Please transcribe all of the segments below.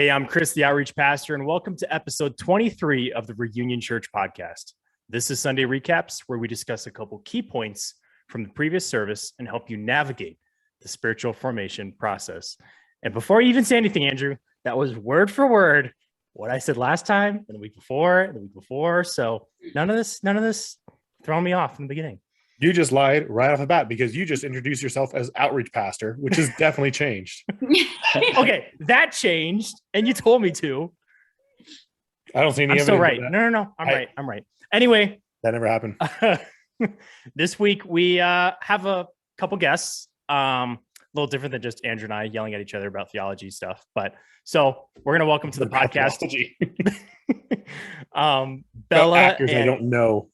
Hey, I'm Chris, the Outreach Pastor, and welcome to episode 23 of the Reunion Church podcast. This is Sunday Recaps, where we discuss a couple key points from the previous service and help you navigate the spiritual formation process. And before you even say anything, Andrew, that was word for word what I said last time, and the week before, and the week before. So none of this throwing me off in the beginning. You just lied right off the bat because you just introduced yourself as Outreach Pastor, which has definitely changed. Okay, that changed, and you told me to. I don't see any I'm evidence. still right. That. No. I'm right. Anyway. That never happened. This week, we have a couple guests. A little different than just Andrew and I yelling at each other about theology stuff. But so we're going to welcome to the podcast. Bella. Actors I don't know.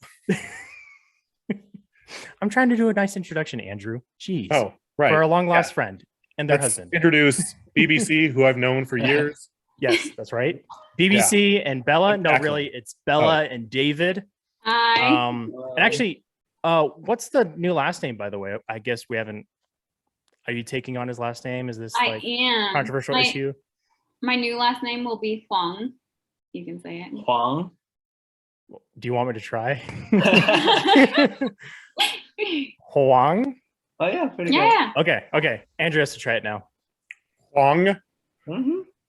I'm trying to do a nice introduction, Andrew. Jeez. Oh, right. For our long lost friend and their husband. Introduce BBC, who I've known for years. Yes, that's right. BBC and Bella. Exactly. No, really, it's Bella and David. Hi. And actually, what's the new last name, by the way? I guess we haven't. Are you taking on his last name? Is this like a controversial issue? My new last name will be Huang. You can say it. Huang. Do you want me to try? Huang? Oh yeah, pretty good. Okay. Andrew has to try it now. Huang.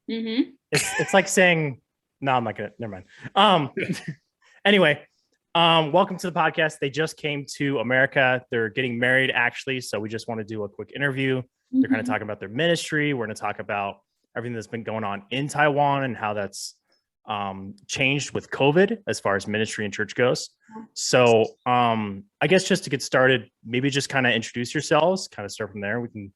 It's like saying, no, I'm not gonna. Never mind. Anyway, welcome to the podcast. They just came to America. They're getting married, actually. So we just want to do a quick interview. They're kind of talking about their ministry. We're going to talk about everything that's been going on in Taiwan and how that's changed with COVID as far as ministry and church goes. So I guess just to get started, maybe just kind of introduce yourselves, kind of start from there. We can.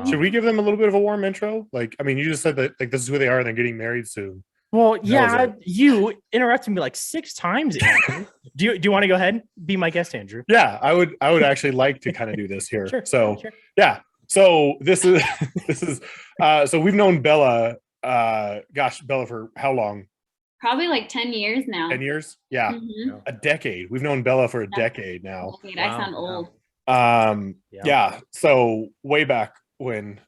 Should we give them a little bit of a warm intro? Like, I mean, you just said that like this is who they are and they're getting married soon. Well, yeah, you interrupted me like 6 times, Andrew. Do you want to go ahead and be my guest, Andrew? Yeah, I would actually like to kind of do this here. Sure. Yeah. So this is so we've known Bella, Bella for how long? Probably like 10 years now. 10 years? Yeah. A decade. We've known Bella for a decade now. Wow. I sound old. Yeah. So way back when,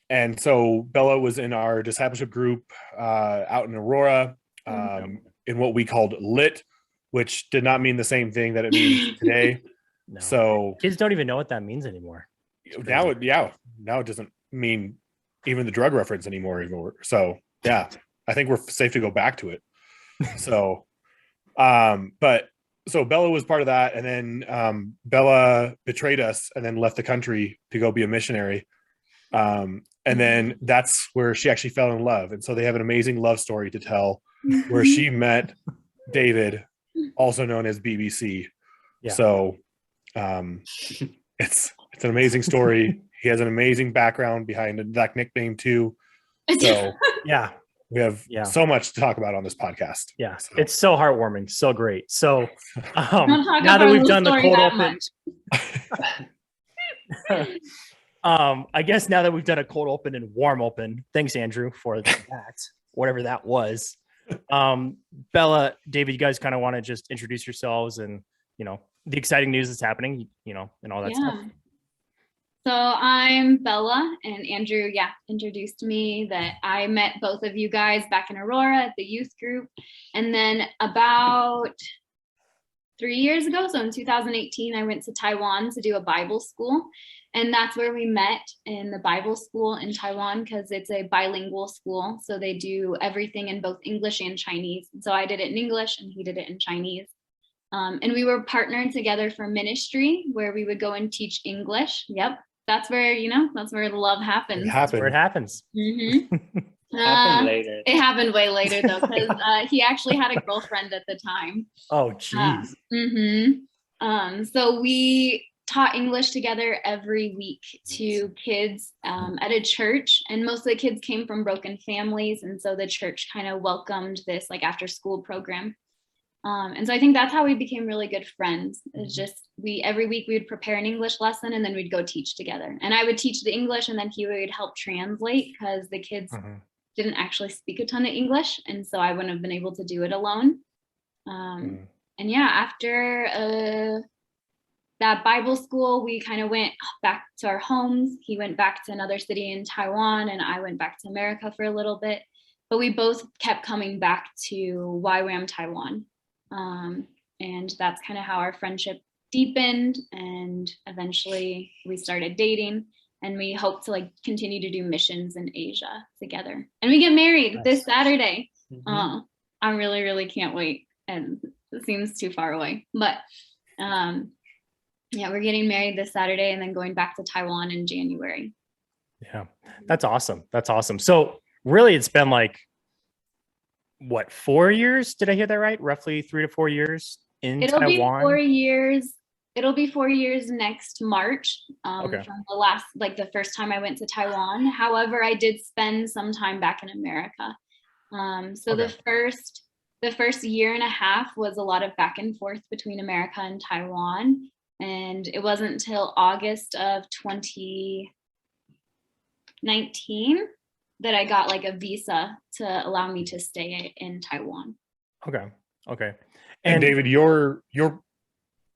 and so Bella was in our discipleship group out in Aurora, in what we called LIT, which did not mean the same thing that it means today. No. So kids don't even know what that means anymore. Now it doesn't mean even the drug reference anymore. So yeah, I think we're safe to go back to it. So, so Bella was part of that, and then Bella betrayed us and then left the country to go be a missionary. And then that's where she actually fell in love. And so they have an amazing love story to tell where she met David, also known as BBC. Yeah. So it's an amazing story. He has an amazing background behind that nickname too. So yeah, we have so much to talk about on this podcast. Yeah, so. It's so heartwarming, so great. So now that we've done the cold open, I guess now that we've done a cold open and warm open, thanks Andrew for that, whatever that was. Bella, David, you guys kind of want to just introduce yourselves and the exciting news that's happening, and all that stuff. So I'm Bella, and Andrew, introduced me that I met both of you guys back in Aurora at the youth group. And then about 3 years ago, so in 2018, I went to Taiwan to do a Bible school. And that's where we met, in the Bible school in Taiwan, because it's a bilingual school. So they do everything in both English and Chinese. And so I did it in English and he did it in Chinese. And we were partnered together for ministry, where we would go and teach English. Yep. That's where, that's where the love happens. That's where it happens. Happened later. It happened way later though, because he actually had a girlfriend at the time. Oh, geez. So we taught English together every week to kids at a church, and most of the kids came from broken families, and so the church kind of welcomed this like after school program. And so I think that's how we became really good friends. It's just every week we would prepare an English lesson and then we'd go teach together. And I would teach the English and then he would help translate, because the kids didn't actually speak a ton of English. And so I wouldn't have been able to do it alone. And yeah, after that Bible school, we kind of went back to our homes. He went back to another city in Taiwan, and I went back to America for a little bit. But we both kept coming back to YWAM Taiwan. And that's kind of how our friendship deepened. And eventually we started dating, and we hope to like continue to do missions in Asia together. And we get married this Saturday. Mhm. I really, really can't wait. And it seems too far away, but yeah, we're getting married this Saturday and then going back to Taiwan in January. Yeah, that's awesome. That's awesome. So really, it's been like, what, 4 years? Did I hear that right? Roughly 3 to 4 years in It'll be Taiwan. 4 years. It'll be 4 years next March. Okay. From the last, like the first time I went to Taiwan. However, I did spend some time back in America. So Okay. the first year and a half was a lot of back and forth between America and Taiwan. And it wasn't until August of 2019 that I got like a visa to allow me to stay in Taiwan. Okay. Okay. And David, you're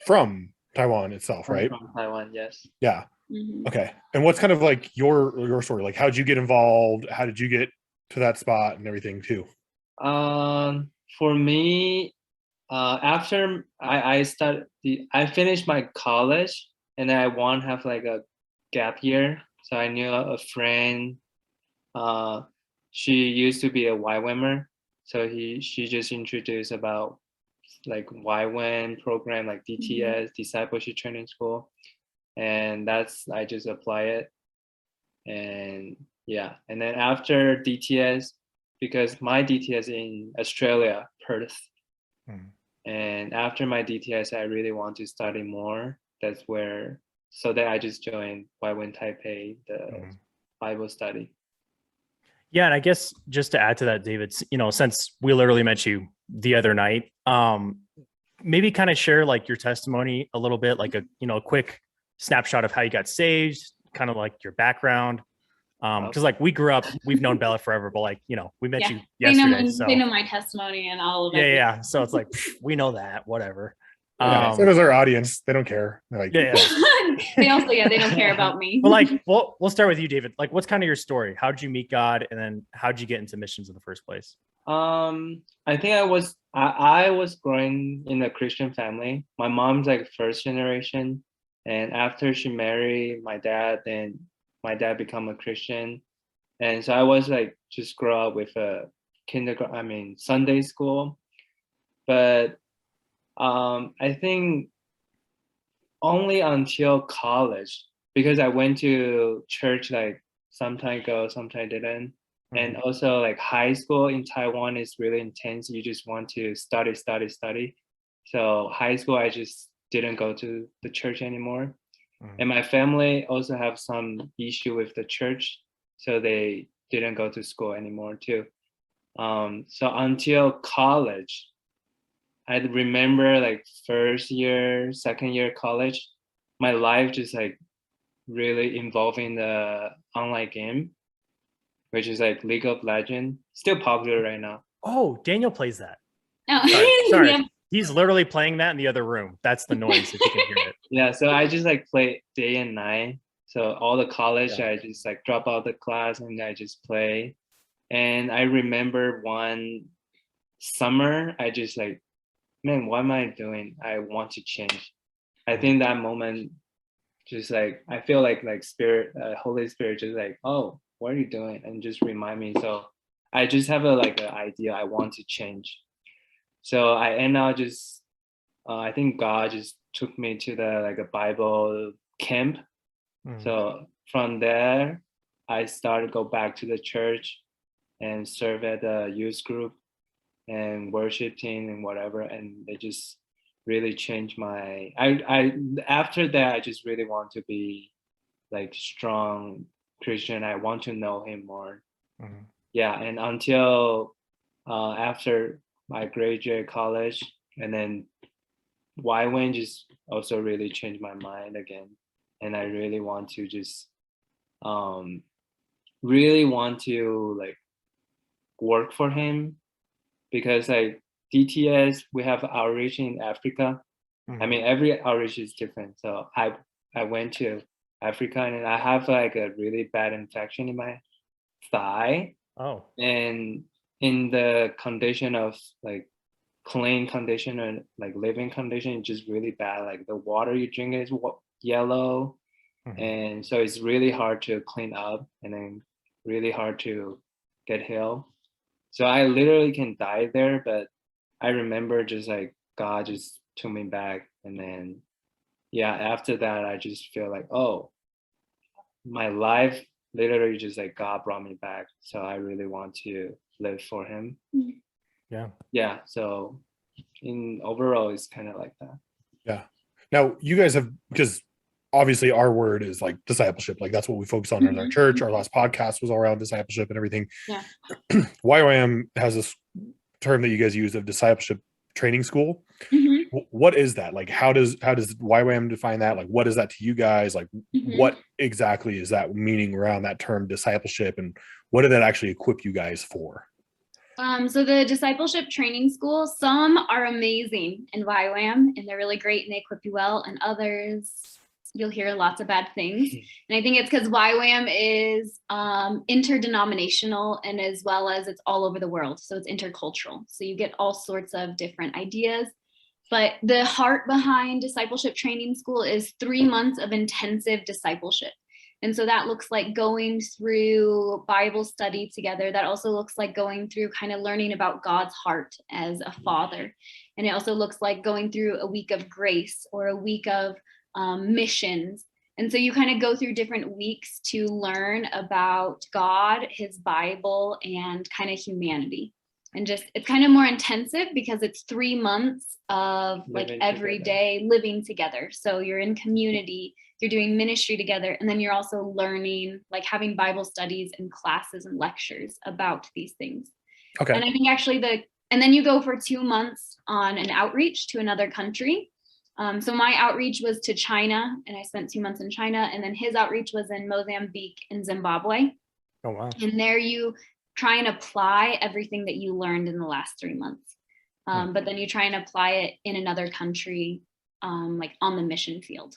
from Taiwan itself, I'm right? from Taiwan, yes. Yeah. Mhm. Okay. And what's kind of like your story? Like, how did you get involved? How did you get to that spot and everything too? For me, after I finished my college, and then I want to have like a gap year. So I knew a friend. She used to be a YWAMer, so she just introduced about like YWAM program, like DTS, Discipleship Training School, and I just apply it, and yeah, and then after DTS, because my DTS in Australia, Perth. And after my DTS, I really want to study more. That's where, so that I just joined YWAM Taipei, the Bible study. Yeah, and I guess just to add to that, David, since we literally met you the other night, maybe kind of share like your testimony a little bit, like a quick snapshot of how you got saved, kind of like your background. Because like we grew up, we've known Bella forever, but like we met you yesterday. They know my testimony and all of it. Yeah. So it's like we know that, whatever. Yeah, so does our audience. They don't care. They're like, Yeah. They don't care about me. But like, we'll start with you, David. Like, what's kind of your story? How did you meet God, and then how did you get into missions in the first place? I think I was growing in a Christian family. My mom's like first generation, and after she married my dad, then my dad become a Christian, and so I was like just grow up with a Sunday school, but I think only until college, because I went to church like sometime go, sometime didn't. And also like high school in Taiwan is really intense. You just want to study. So high school, I just didn't go to the church anymore. And my family also have some issue with the church, so they didn't go to school anymore too. So until college, I remember like first year, second year college, my life just like really involving the online game, which is like League of Legends, still popular right now. Oh, Daniel plays that. Oh. Sorry. Yeah. He's literally playing that in the other room. That's the noise if you can hear it. Yeah, so I just like play day and night. So all the college, I just like drop out the class and I just play. And I remember one summer, I just like, man, what am I doing? I want to change. I think that moment, just like I feel like spirit, Holy Spirit, just like, oh, what are you doing? And just remind me. So I just have an idea. I want to change. So I end up just, I think God just took me to a Bible camp. So from there, I started to go back to the church and serve at the youth group and worship team and whatever. And they just really changed my, after that, I just really want to be like strong Christian. I want to know him more. Yeah. And until after I graduated college, and then YWAM just also really changed my mind again. And I really want to just really want to like work for him, because like DTS, we have outreach in Africa, I mean, every outreach is different. So I went to Africa and I have like a really bad infection in my thigh. Oh. And in the condition of like clean condition or like living condition, it's just really bad. Like the water you drink is yellow. And so it's really hard to clean up and then really hard to get healed. So I literally can die there, but I remember just like God just took me back. And then, yeah, after that, I just feel like, oh, my life literally just like God brought me back. So I really want to live for him. Yeah. Yeah. So in overall, it's kind of like that. Yeah. Now you guys have, because obviously our word is like discipleship. Like that's what we focus on in our church. Our last podcast was all around discipleship and everything. Yeah. YWAM has this term that you guys use of discipleship training school. What is that? Like, how does YWAM define that? Like, what is that to you guys? Like, what exactly is that meaning around that term discipleship, and what did that actually equip you guys for? So the discipleship training school, some are amazing in YWAM and they're really great and they equip you well, and others you'll hear lots of bad things. And I think it's because YWAM is interdenominational, and as well as it's all over the world. So it's intercultural. So you get all sorts of different ideas. But the heart behind discipleship training school is 3 months of intensive discipleship. And so that looks like going through Bible study together. That also looks like going through kind of learning about God's heart as a father. And it also looks like going through a week of grace or a week of missions. And so you kind of go through different weeks to learn about God, his Bible, and kind of humanity. And just, it's kind of more intensive because it's 3 months of like every day living together. So you're in community, you're doing ministry together, and then you're also learning, like having Bible studies and classes and lectures about these things. Okay. And I think actually and then you go for 2 months on an outreach to another country. So my outreach was to China, and I spent 2 months in China, and then his outreach was in Mozambique and Zimbabwe. Oh, wow. And there you try and apply everything that you learned in the last 3 months. But then you try and apply it in another country, like on the mission field.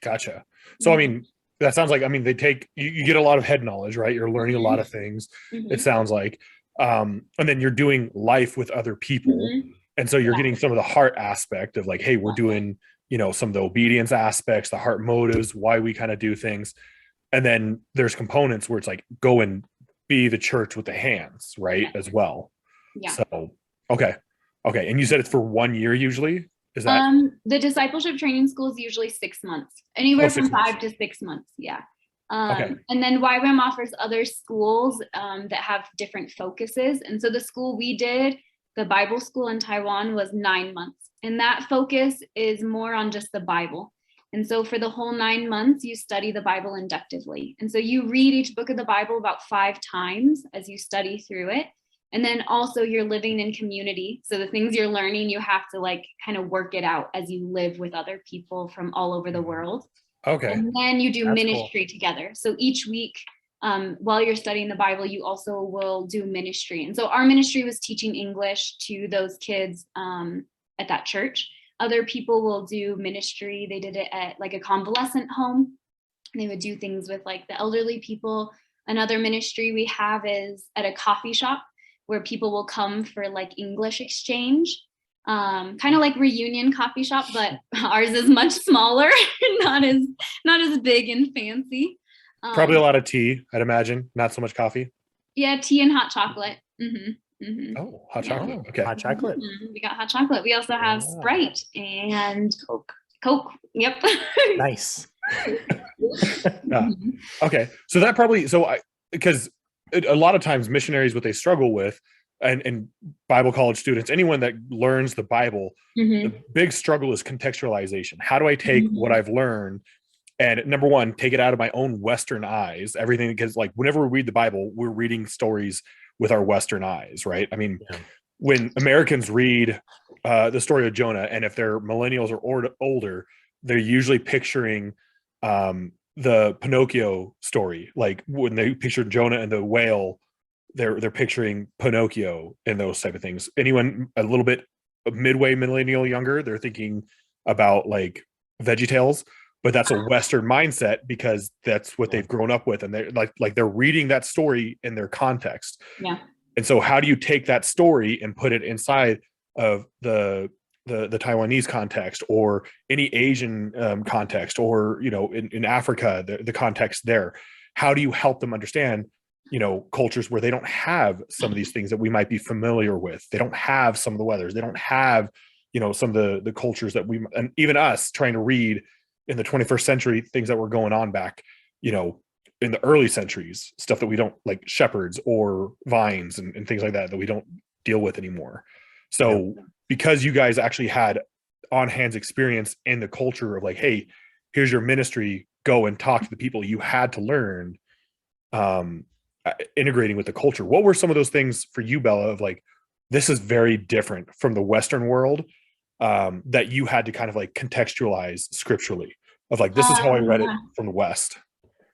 Gotcha. So, I mean, that sounds like, I mean, they take, you get a lot of head knowledge, right? You're learning a lot of things, it sounds like. And then you're doing life with other people. And so you're getting some of the heart aspect of like, hey, we're doing, you know, some of the obedience aspects, the heart motives, why we kind of do things. And then there's components where it's like, go and be the church with the hands, right? As well. Yeah. So, okay. And you said it's for 1 year usually? Is that the discipleship training school is usually 6 months, anywhere from 5 to 6 months. Yeah. And then YWAM offers other schools that have different focuses. And so the school we did, the Bible school in Taiwan, was 9 months. And that focus is more on just the Bible. And so for the whole 9 months, you study the Bible inductively. And so you read each book of the Bible about 5 times as you study through it. And then also you're living in community. So the things you're learning, you have to like kind of work it out as you live with other people from all over the world. okay? And then you do That's ministry together. So each week, while you're studying the Bible, you also will do ministry. And so our ministry was teaching English to those kids at that church. Other people will do ministry. They did it at like a convalescent home. They would do things with like the elderly people. Another ministry we have is at a coffee shop where people will come for like English exchange, kind of like reunion coffee shop, but ours is much smaller, not as big and fancy. Probably a lot of tea, I'd imagine, not so much coffee. Yeah, tea and hot chocolate. Oh, hot chocolate. Okay. Hot chocolate. We got hot chocolate. We also have Sprite and Coke. Yep. Nice. Okay. So that probably, because a lot of times missionaries, what they struggle with, and Bible college students, anyone that learns the Bible, the big struggle is contextualization. How do I take what I've learned and, number one, take it out of my own Western eyes, everything, because like whenever we read the Bible, we're reading stories with our Western eyes, right? I mean, when Americans read the story of Jonah, and if they're millennials or older, they're usually picturing the Pinocchio story. Like when they picture Jonah and the whale, they're picturing Pinocchio and those type of things. Anyone a little bit midway millennial younger, they're thinking about like VeggieTales, but that's a Western mindset because that's what they've grown up with, and they're like they're reading that story in their context. Yeah. And so how do you take that story and put it inside of the Taiwanese context, or any Asian context, or in Africa, the context there? How do you help them understand cultures where they don't have some of these things that we might be familiar with? They don't have some of the weathers. They don't have some of the cultures that we, and even us trying to read in the 21st century things that were going on back in the early centuries, stuff that we don't, like shepherds or vines and things like that we don't deal with anymore. So because you guys actually had on hands experience in the culture of like, hey, here's your ministry, go and talk to the people, you had to learn integrating with the culture. What were some of those things for you, Bella, of like, this is very different from the Western world, that you had to kind of like contextualize scripturally, of like, this is how I read it from the West?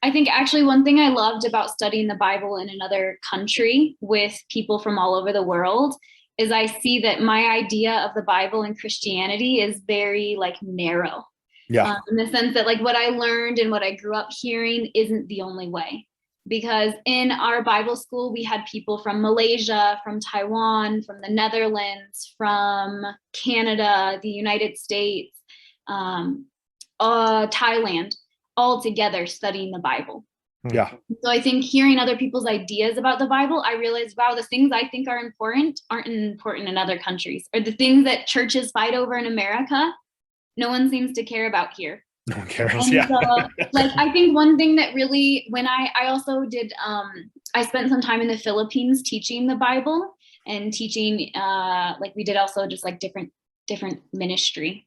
I think actually one thing I loved about studying the Bible in another country with people from all over the world is I see that my idea of the Bible and Christianity is very like narrow. Yeah. In the sense that like what I learned and what I grew up hearing isn't the only way. Because in our Bible school, we had people from Malaysia, from Taiwan, from the Netherlands, from Canada, the United States, Thailand, all together studying the Bible. Yeah. So I think hearing other people's ideas about the Bible, I realized, wow, the things I think are important aren't important in other countries, or the things that churches fight over in America, no one seems to care about here. No one cares. And Yeah. so, like, I think one thing that really, when I also did, I spent some time in the Philippines teaching the Bible and teaching, like we did also just like different ministry.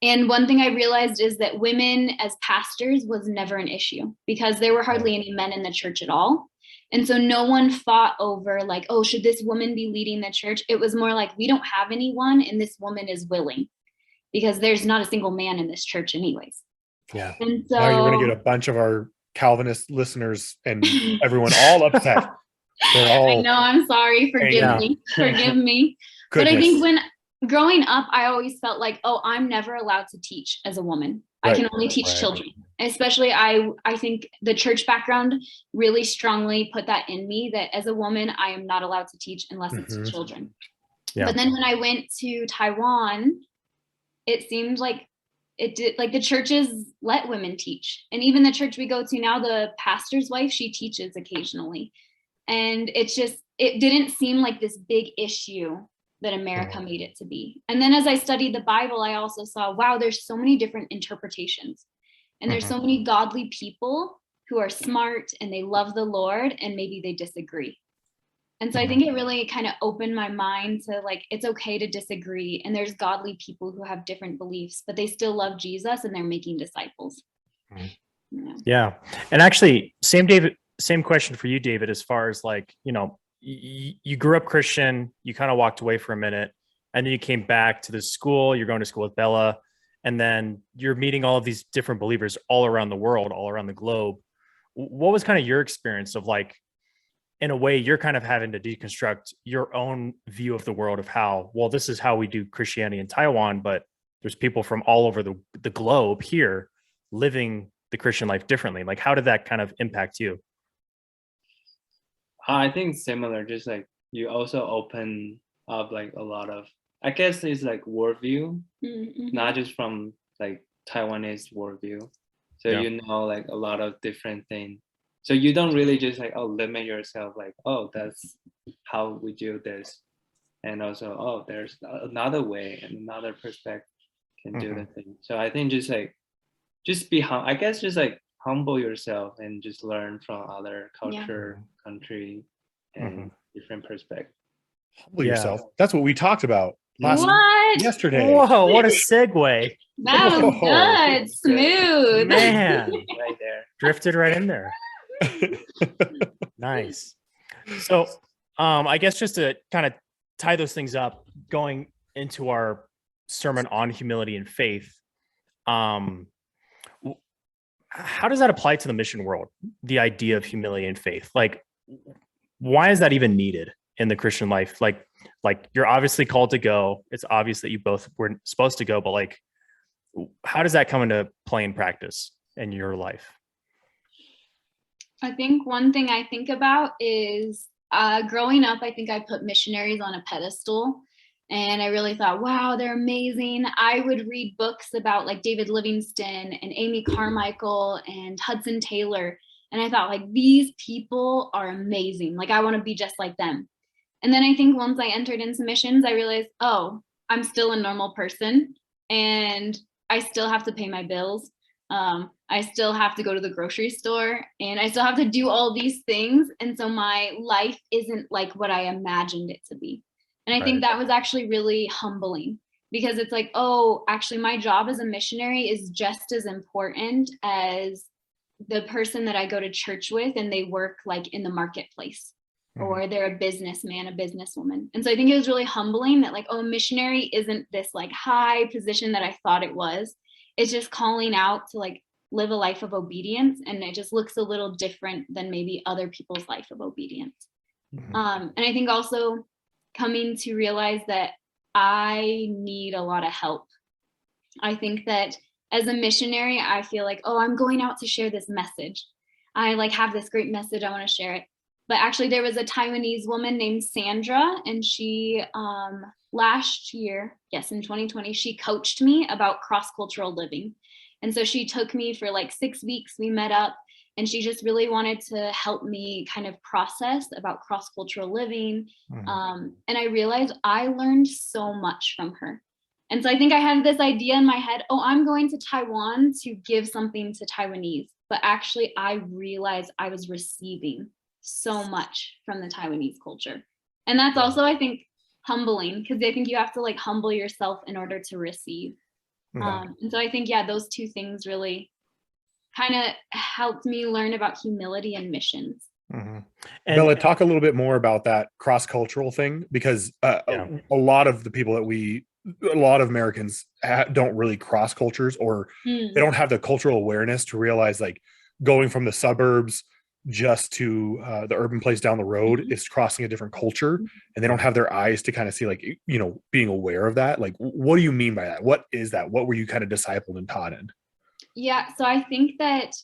And one thing I realized is that women as pastors was never an issue because there were hardly any men in the church at all. And so no one fought over like, oh, should this woman be leading the church? It was more like, we don't have anyone and this woman is willing, because there's not a single man in this church anyways. Yeah. And so now you're going to get a bunch of our Calvinist listeners and everyone all upset. They're all, I know, I'm sorry, forgive me. But I think when growing up, I always felt like, oh, I'm never allowed to teach as a woman. I can only teach children. Especially I think the church background really strongly put that in me, that as a woman, I am not allowed to teach unless it's children. Yeah. But then when I went to Taiwan, it seemed like it did, like the churches let women teach. And even the church we go to now, the pastor's wife, she teaches occasionally. And it didn't seem like this big issue that America made it to be. And then as I studied the Bible, I also saw, wow, there's so many different interpretations. And there's so many godly people who are smart and they love the Lord, and maybe they disagree. And so I think it really kind of opened my mind to like, it's okay to disagree. And there's godly people who have different beliefs, but they still love Jesus and they're making disciples. Yeah. And actually, same question for you, David, as far as like, you grew up Christian, you kind of walked away for a minute, and then you came back to the school, you're going to school with Bella, and then you're meeting all of these different believers all around the world, all around the globe. What was kind of your experience of like, in a way, you're kind of having to deconstruct your own view of the world of how, well, this is how we do Christianity in Taiwan, but there's people from all over the globe here living the Christian life differently. Like, how did that kind of impact you? I think similar, just like you also open up like a lot of, I guess it's like worldview, not just from like Taiwanese worldview. So like a lot of different things. So you don't really just like, oh, limit yourself like, oh, that's how we do this. And also, oh, there's another way and another perspective can do the thing. So I think just like, just be, I guess just like humble yourself and just learn from other culture, country, and different perspectives. Humble yourself. That's what we talked about yesterday. Whoa, what a segue. That was good. Smooth. Man. Right there. Drifted right in there. Nice. So I guess just to kind of tie those things up, going into our sermon on humility and faith, how does that apply to the mission world? The idea of humility and faith, like, why is that even needed? in the Christian life? Like you're obviously called to go. It's obvious that you both were supposed to go, but like, how does that come into play in practice in your life? I think one thing I think about is growing up, I think I put missionaries on a pedestal. And I really thought, wow, they're amazing. I would read books about like David Livingstone and Amy Carmichael and Hudson Taylor. And I thought, like, these people are amazing. Like, I want to be just like them. And then I think once I entered into missions, I realized, oh, I'm still a normal person and I still have to pay my bills. I still have to go to the grocery store and I still have to do all these things. And so my life isn't like what I imagined it to be. And I think that was actually really humbling because it's like, oh, actually my job as a missionary is just as important as the person that I go to church with and they work like in the marketplace or they're a businessman, a businesswoman. And so I think it was really humbling that like, oh, missionary isn't this like high position that I thought it was. It's just calling out to like live a life of obedience. And it just looks a little different than maybe other people's life of obedience. And I think also coming to realize that I need a lot of help. I think that as a missionary, I feel like, oh, I'm going out to share this message. I like have this great message. I want to share it. But actually there was a Taiwanese woman named Sandra, and she last year, yes, in 2020, she coached me about cross-cultural living. And so she took me for like 6 weeks. We met up and she just really wanted to help me kind of process about cross-cultural living. And I realized I learned so much from her. And so I think I had this idea in my head, oh, I'm going to Taiwan to give something to Taiwanese. But actually I realized I was receiving so much from the Taiwanese culture. And that's also, I think, humbling because I think you have to like humble yourself in order to receive. And so I think, yeah, those two things really kind of helped me learn about humility and missions. And Bella, talk a little bit more about that cross-cultural thing, because a lot of the people that a lot of Americans don't really cross cultures, or they don't have the cultural awareness to realize like going from the suburbs just to the urban place down the road is crossing a different culture, and they don't have their eyes to kind of see like, you know, being aware of that. Like, what do you mean by that? What is that? What were you kind of discipled and taught in? Yeah, so I think that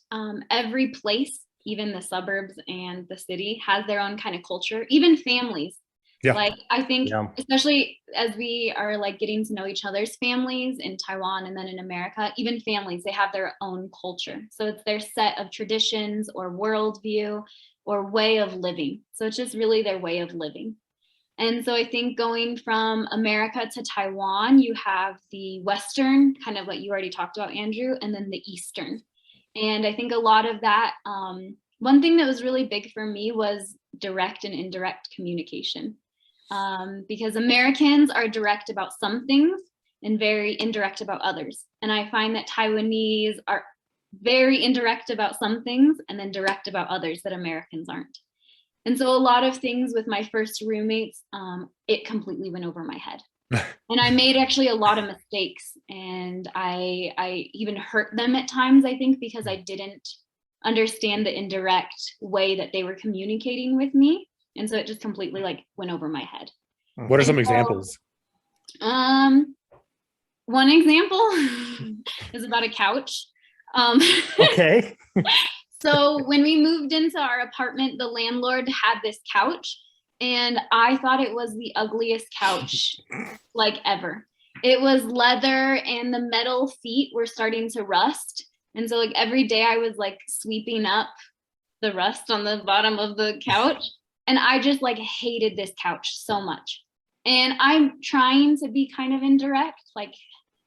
every place, even the suburbs and the city, has their own kind of culture, even families. Yeah. Like, I think, especially as we are like getting to know each other's families in Taiwan and then in America, even families, they have their own culture. So it's their set of traditions or worldview or way of living. So it's just really their way of living. And so I think going from America to Taiwan, you have the Western, kind of what you already talked about, Andrew, and then the Eastern. And I think a lot of that, one thing that was really big for me was direct and indirect communication. Because Americans are direct about some things and very indirect about others. And I find that Taiwanese are very indirect about some things and then direct about others that Americans aren't. And so a lot of things with my first roommates, it completely went over my head. And I made actually a lot of mistakes, and I even hurt them at times, I think, because I didn't understand the indirect way that they were communicating with me. And so it just completely like went over my head. What are some examples? One example is about a couch. Okay. So when we moved into our apartment, the landlord had this couch, and I thought it was the ugliest couch like ever. It was leather and the metal feet were starting to rust. And so like every day I was like sweeping up the rust on the bottom of the couch. And I just like hated this couch so much. And I'm trying to be kind of indirect, like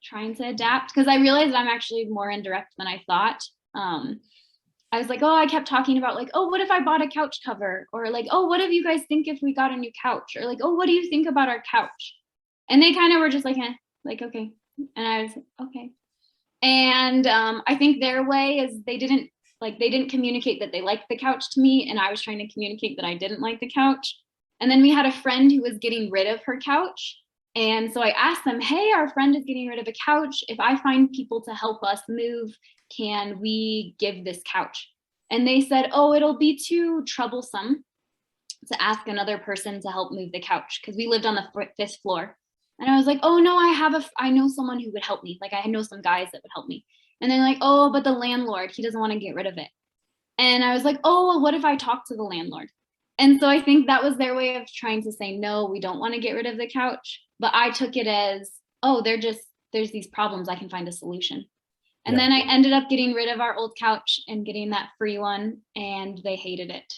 trying to adapt, because I realized I'm actually more indirect than I thought. I was like, oh, I kept talking about like, oh, what if I bought a couch cover? Or like, oh, what do you guys think if we got a new couch? Or like, oh, what do you think about our couch? And they kind of were just like, like, okay. And I was like, okay. And I think their way is they didn't communicate that they liked the couch to me. And I was trying to communicate that I didn't like the couch. And then we had a friend who was getting rid of her couch. And so I asked them, hey, our friend is getting rid of a couch. If I find people to help us move, can we give this couch? And they said, oh, it'll be too troublesome. to ask another person to help move the couch because we lived on the fifth floor. And I was like, oh no, I know someone who would help me. Like I know some guys that would help me. And they're like, oh, but the landlord, he doesn't want to get rid of it. And I was like, oh, well, what if I talk to the landlord? And so I think that was their way of trying to say, no, we don't want to get rid of the couch. But I took it as, oh, there's these problems. I can find a solution. And then I ended up getting rid of our old couch and getting that free one, and they hated it.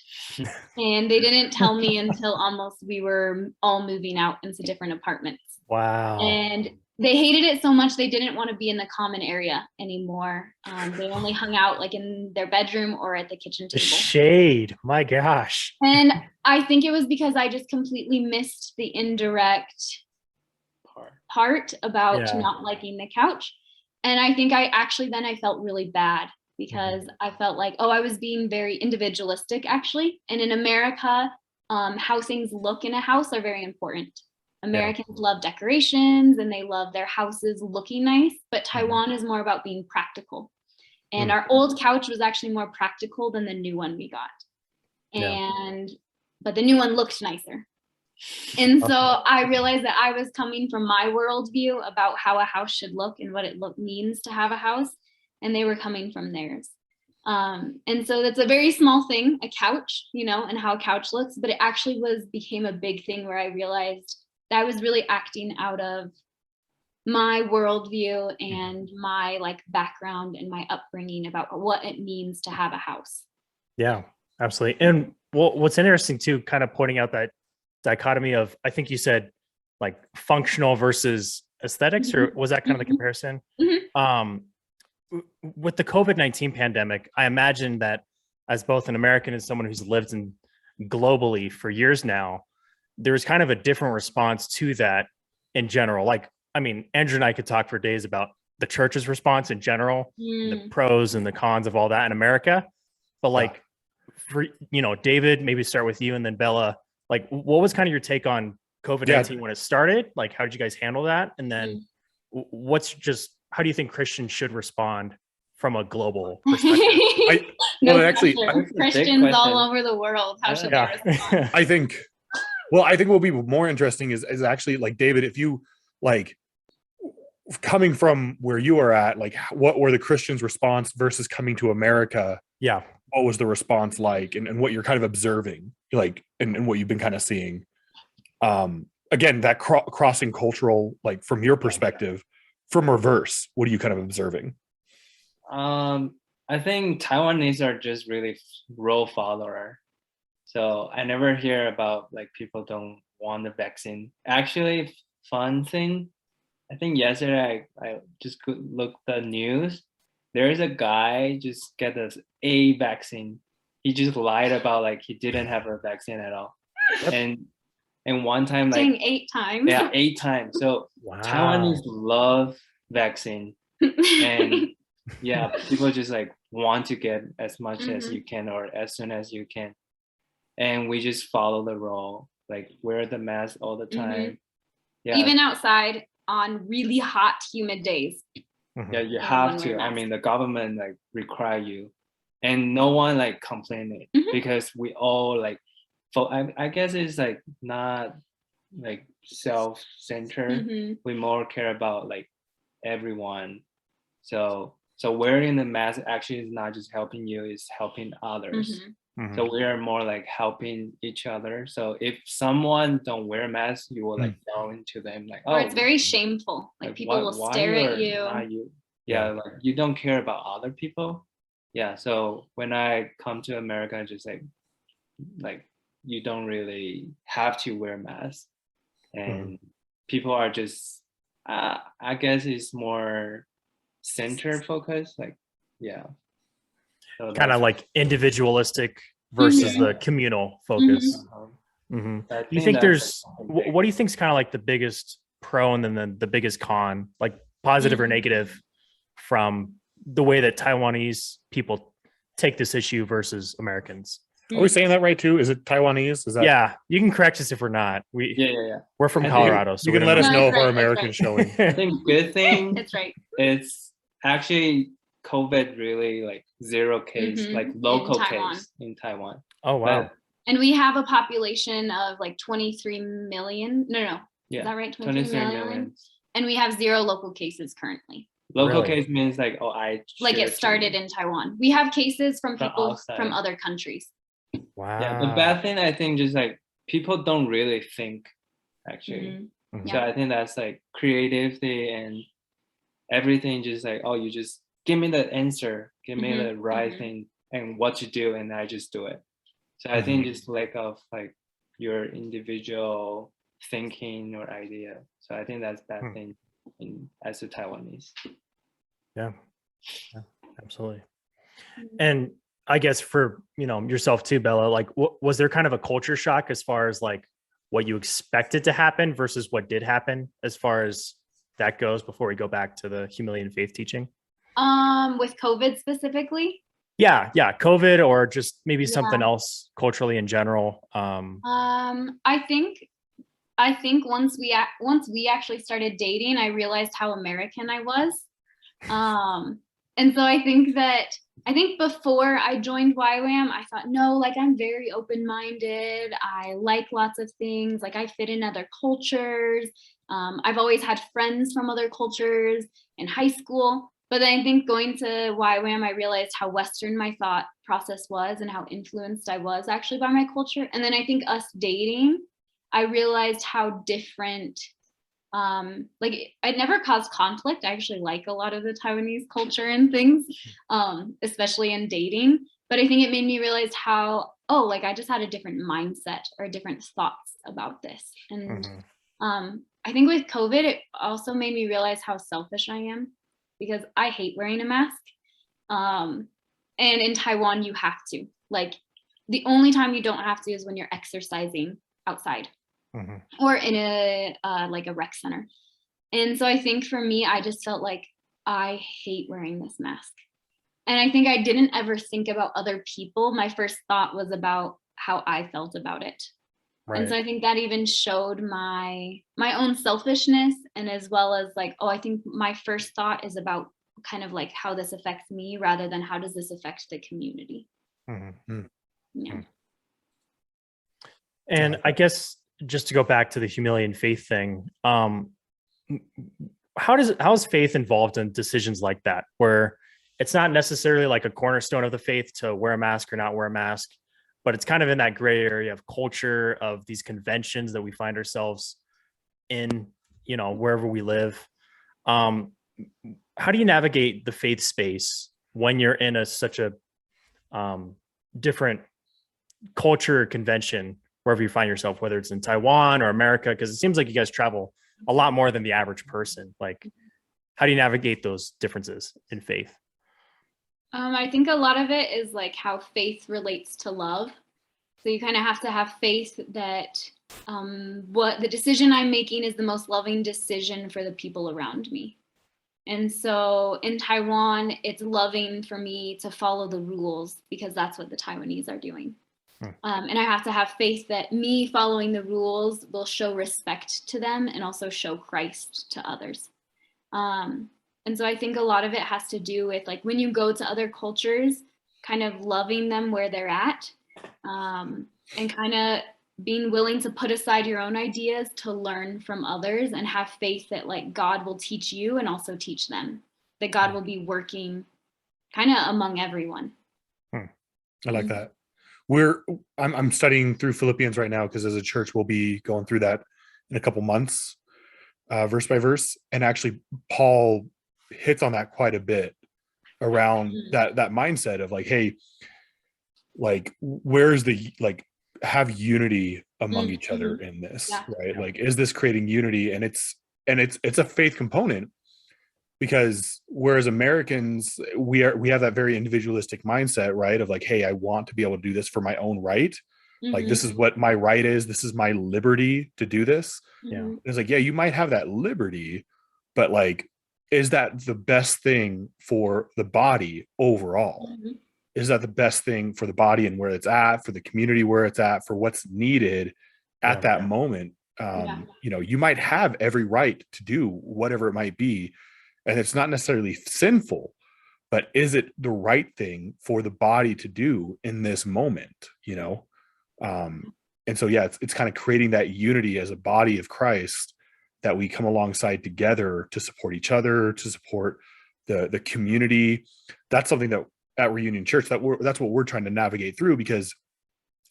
And they didn't tell me until almost we were all moving out into different apartments. Wow. And they hated it so much they didn't want to be in the common area anymore. They only hung out like in their bedroom or at the kitchen The table. shade, my gosh. And I think it was because I just completely missed the indirect part about not liking the couch. And I think I felt really bad because I felt like, oh, I was being very individualistic actually. And in America, how things look in a house are very important. Americans love decorations and they love their houses looking nice, but Taiwan is more about being practical. And our old couch was actually more practical than the new one we got. But the new one looked nicer. And so I realized that I was coming from my worldview about how a house should look and what it means to have a house. And they were coming from theirs. And so that's a very small thing, a couch, and how a couch looks, but it actually became a big thing where I realized that I was really acting out of my worldview and my background and my upbringing about what it means to have a house. Yeah, absolutely. And what's interesting too, kind of pointing out that dichotomy of, I think you said like functional versus aesthetics, or was that kind of the comparison? With the COVID-19 pandemic, I imagine that as both an American and someone who's lived globally for years now, there's kind of a different response to that in general. Like, I mean, Andrew and I could talk for days about the church's response in general, the pros and the cons of all that in America. But like, for, David, maybe start with you and then Bella, like what was kind of your take on COVID-19 when it started? Like, how did you guys handle that? And then how do you think Christians should respond from a global perspective? Christians all over the world, how should they respond? I think what will be more interesting is actually like, David, if you like coming from where you are at, like what were the Christians' response versus coming to America? Yeah. What was the response like, and what you're kind of observing, like, and what you've been kind of seeing? Again, that crossing cultural, like from your perspective, from reverse, what are you kind of observing? I think Taiwanese are just really rule follower. So I never hear about like people don't want the vaccine. Actually, fun thing, I think yesterday I just looked the news. There is a guy just get this A vaccine. He just lied about like he didn't have a vaccine at all. And one time, like 8 times. Yeah, 8 times. So Taiwanese love vaccine. And people just like want to get as much as you can or as soon as you can. And we just follow the rule, like wear the mask all the time. Yeah. Even outside on really hot, humid days. Yeah, you have to. I mean, the government like require you, and no one like complaining because we all like. I guess it's like not like self-centered. We more care about like everyone. So wearing the mask actually is not just helping you; it's helping others. So we are more like helping each other. So if someone don't wear a mask, you will like yell into them like, or it's very shameful. Like people will stare at you. Yeah, like you don't care about other people. Yeah. So when I come to America, just like you don't really have to wear a mask, and people are just I guess it's more center focused. Like so kind of like individualistic versus the communal focus. You think there's what do you think is kind of like the biggest pro and then the biggest con, like positive or negative, from the way that Taiwanese people take this issue versus Americans? Are we saying that right too? Is it Taiwanese? Is that? Yeah, you can correct us if we're not. We're from Colorado, so you can let us know if our American's showing. I think good thing. That's right. It's actually COVID really like 0 case, like local case in Taiwan. Oh wow! And we have a population of like 23 million. No. Yeah. Is that right? 23 million. And we have 0 local cases currently. Local Really? case means like, oh, Like it started in Taiwan. We have cases from people outside. from other countries. Wow. Yeah, the bad thing, I think, just like people don't really think, actually. Mhm. So I think that's like creativity and everything, just like, oh, you just give me the answer, give me the right thing and what to do, and I just do it. So I think just lack of like your individual thinking or idea. So I think that's that thing as a Taiwanese. Yeah, absolutely. And I guess for, yourself too, Bella, like was there kind of a culture shock as far as like what you expected to happen versus what did happen as far as that goes before we go back to the humility and faith teaching? With COVID specifically? Yeah, COVID or just maybe something else culturally in general. I think once we actually started dating, I realized how American I was. And so I think before I joined YWAM, I thought, no, like I'm very open-minded. I like lots of things. Like I fit in other cultures. I've always had friends from other cultures in high school. But then I think going to YWAM, I realized how Western my thought process was and how influenced I was actually by my culture. And then I think us dating, I realized how different, like it never caused conflict. I actually like a lot of the Taiwanese culture and things, especially in dating. But I think it made me realize how, like I just had a different mindset or different thoughts about this. And I think with COVID, it also made me realize how selfish I am because I hate wearing a mask. And in Taiwan, you have to. Like the only time you don't have to is when you're exercising outside. Or in a like a rec center. And so I think for me, I just felt like I hate wearing this mask. And I think I didn't ever think about other people. My first thought was about how I felt about it. Right. And so I think that even showed my own selfishness, and as well as like, I think my first thought is about kind of like how this affects me rather than how does this affect the community. Yeah. And I guess just to go back to the humility and faith thing, how is faith involved in decisions like that, where it's not necessarily like a cornerstone of the faith to wear a mask or not wear a mask, but it's kind of in that gray area of culture, of these conventions that we find ourselves in, wherever we live. How do you navigate the faith space when you're in such a different culture or convention, wherever you find yourself, whether it's in Taiwan or America, because it seems like you guys travel a lot more than the average person. Like, how do you navigate those differences in faith? I think a lot of it is like how faith relates to love. So you kind of have to have faith that what the decision I'm making is the most loving decision for the people around me. And so in Taiwan, it's loving for me to follow the rules because that's what the Taiwanese are doing. And I have to have faith that me following the rules will show respect to them and also show Christ to others. And so I think a lot of it has to do with like when you go to other cultures, kind of loving them where they're at, and kind of being willing to put aside your own ideas to learn from others and have faith that like God will teach you and also teach them, that God will be working kind of among everyone. I like that. I'm studying through Philippians right now because as a church we'll be going through that in a couple months, verse by verse, and actually Paul hits on that quite a bit around that mindset of like, hey, like where's the like have unity among each other in this, right? Like, is this creating unity? And it's a faith component, because whereas Americans, we have that very individualistic mindset, right? Of like, hey, I want to be able to do this for my own right. Like, this is what my right is. This is my liberty to do this. And it's like, yeah, you might have that liberty, but like, is that the best thing for the body overall? Is that the best thing for the body and where it's at, for the community where it's at, for what's needed at that moment? You might have every right to do whatever it might be, and it's not necessarily sinful, but is it the right thing for the body to do in this moment? And so, yeah, it's kind of creating that unity as a body of Christ, that we come alongside together to support each other, to support the community. That's something that at Reunion Church, that's what we're trying to navigate through, because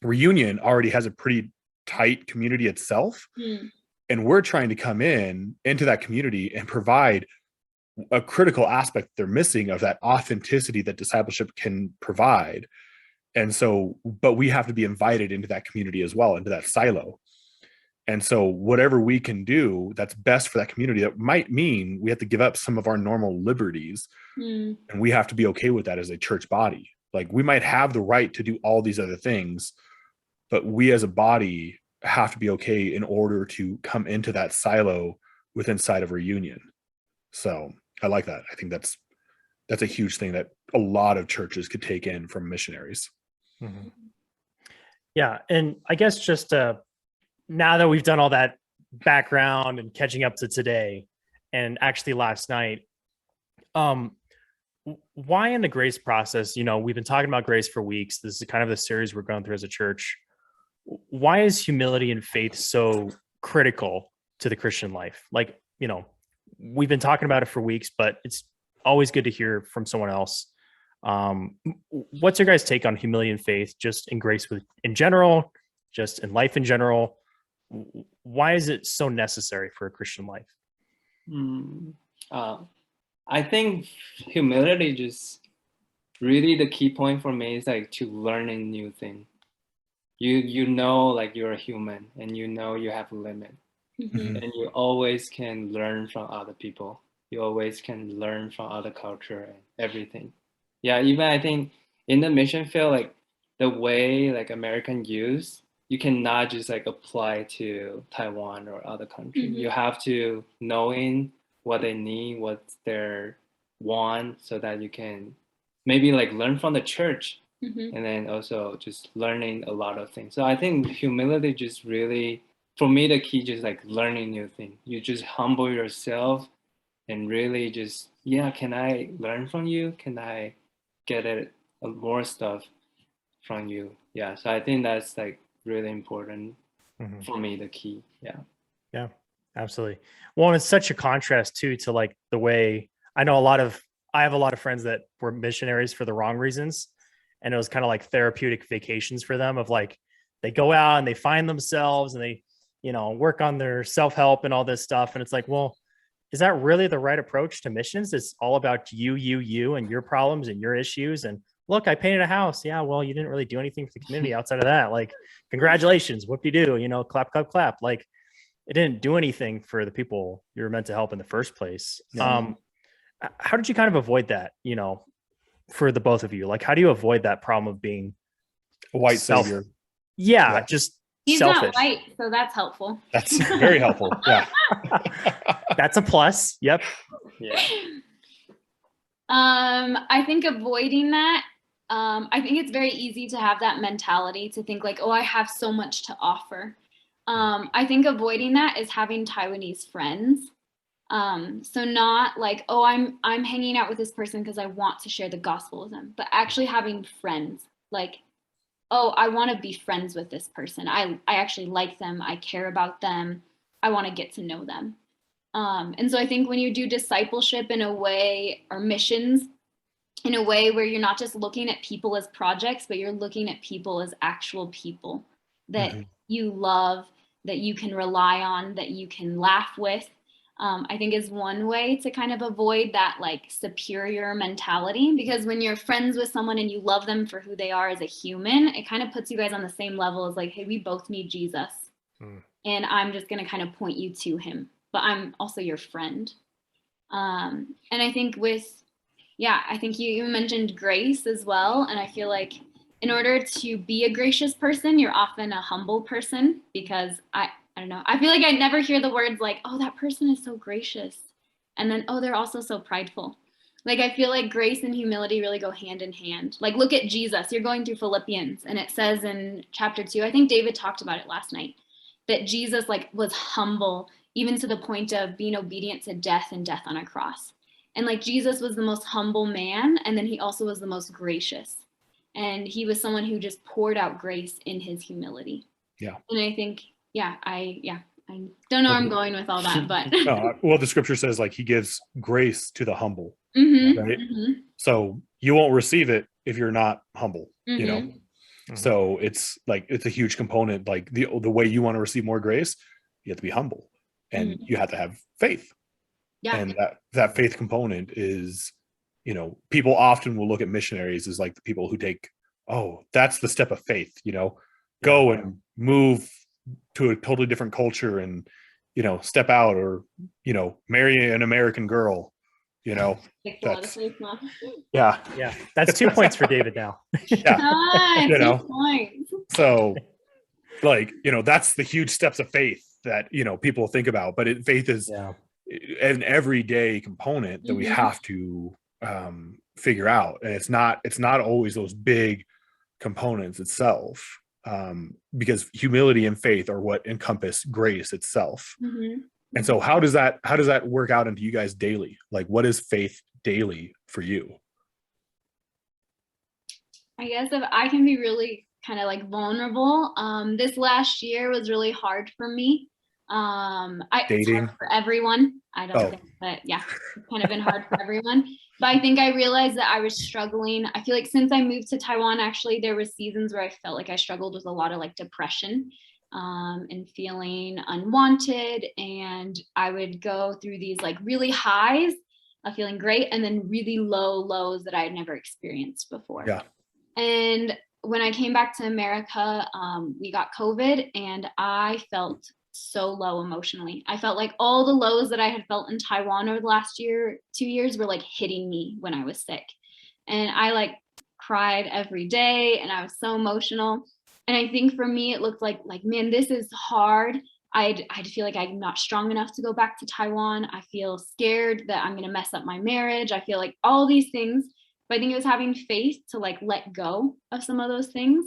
Reunion already has a pretty tight community itself. And we're trying to come into that community and provide a critical aspect they're missing of that authenticity that discipleship can provide. And so, but we have to be invited into that community as well, into that silo. And so whatever we can do that's best for that community, that might mean we have to give up some of our normal liberties. And we have to be okay with that as a church body. Like, we might have the right to do all these other things, but we as a body have to be okay in order to come into that silo within inside of Reunion. So I like that. I think that's a huge thing that a lot of churches could take in from missionaries. Yeah. And I guess just now that we've done all that background and catching up to today, and actually last night, why in the grace process, we've been talking about grace for weeks. This is kind of the series we're going through as a church. Why is humility and faith so critical to the Christian life? Like, we've been talking about it for weeks, but it's always good to hear from someone else. What's your guys' take on humility and faith, just in grace in general, just in life in general? Why is it so necessary for a Christian life? I think humility, just really the key point for me is like to learning new things. You know, like you're a human, and you know you have a limit, and you always can learn from other people. You always can learn from other culture and everything. Yeah, even I think in the mission field, like the way like American use, you cannot just like apply to Taiwan or other country. You have to knowing what they need, what their want, so that you can maybe like learn from the church, and then also just learning a lot of things. So I think humility just really, for me, the key just like learning new things. You just humble yourself and really just, can I learn from you? Can I get more stuff from you? Yeah, so I think that's like really important for me, the key. Yeah, absolutely. Well, and it's such a contrast too to like the way I have a lot of friends that were missionaries for the wrong reasons, and it was kind of like therapeutic vacations for them, of like they go out and they find themselves and they work on their self-help and all this stuff, and it's like, well, is that really the right approach to missions? It's all about you and your problems and your issues. And look, I painted a house. Yeah, well, you didn't really do anything for the community outside of that. Like, congratulations, whoop-de-doo, clap, clap, clap. Like, it didn't do anything for the people you were meant to help in the first place. How did you kind of avoid that, for the both of you? Like, how do you avoid that problem of being a white savior? Yeah, just He's selfish. not white, so that's helpful. That's very helpful. Yeah. That's a plus. Yep. Yeah. I think avoiding that, I think it's very easy to have that mentality to think like, oh, I have so much to offer. I think avoiding that is having Taiwanese friends. So not like, oh, I'm hanging out with this person because I want to share the gospel with them, but actually having friends. Like, oh, I want to be friends with this person. I actually like them. I care about them. I want to get to know them. And so I think when you do discipleship in a way, or missions in a way where you're not just looking at people as projects, but you're looking at people as actual people that you love, that you can rely on, that you can laugh with, I think is one way to kind of avoid that like superior mentality. Because when you're friends with someone and you love them for who they are as a human, it kind of puts you guys on the same level as like, hey, we both need Jesus. And I'm just going to kind of point you to him, but I'm also your friend. And I think I think you mentioned grace as well. And I feel like in order to be a gracious person, you're often a humble person, because I don't know. I feel like I never hear the words like, oh, that person is so gracious. And then, oh, they're also so prideful. Like, I feel like grace and humility really go hand in hand. Like, look at Jesus. You're going through Philippians, and it says in chapter 2, I think David talked about it last night, that Jesus like was humble, even to the point of being obedient to death, and death on a cross. And like Jesus was the most humble man, and then he also was the most gracious. And he was someone who just poured out grace in his humility. Yeah. And I think, I don't know where I'm going with all that, but. Well, the scripture says like he gives grace to the humble, Mhm, right? mhm, So you won't receive it if you're not humble, you know? mhm. So it's like, it's a huge component. Like the way you want to receive more grace, you have to be humble and you have to have faith. Yeah. And that faith component is, you know, people often will look at missionaries as like the people who take, oh, that's the step of faith, you know, go and move to a totally different culture and, you know, step out, or, you know, marry an American girl, you know. That's, yeah. That's 2 points for David now. Ah, You 2 know. points. So like, you know, that's the huge steps of faith that, you know, people think about, but faith is an everyday component that we have to figure out. And it's not always those big components itself, because humility and faith are what encompass grace itself. And so how does that work out into you guys daily? Like, what is faith daily for you? I guess if I can be really kind of like vulnerable, this last year was really hard for me. It's Dating? hard for everyone. I don't think, but yeah, it's kind of been hard for everyone. But I think I realized that I was struggling. I feel like since I moved to Taiwan, actually, there were seasons where I felt like I struggled with a lot of like depression, and feeling unwanted. And I would go through these like really highs of feeling great, and then really low lows that I had never experienced before. Yeah. And when I came back to America, we got COVID, and I felt so low emotionally. I felt like all the lows that I had felt in Taiwan over the last 2 years were like hitting me when I was sick. And I like cried every day, and I was so emotional. And I think for me, it looked like, man, this is hard. I'd feel like I'm not strong enough to go back to Taiwan. I feel scared that I'm going to mess up my marriage. I feel like all these things. But I think it was having faith to like let go of some of those things.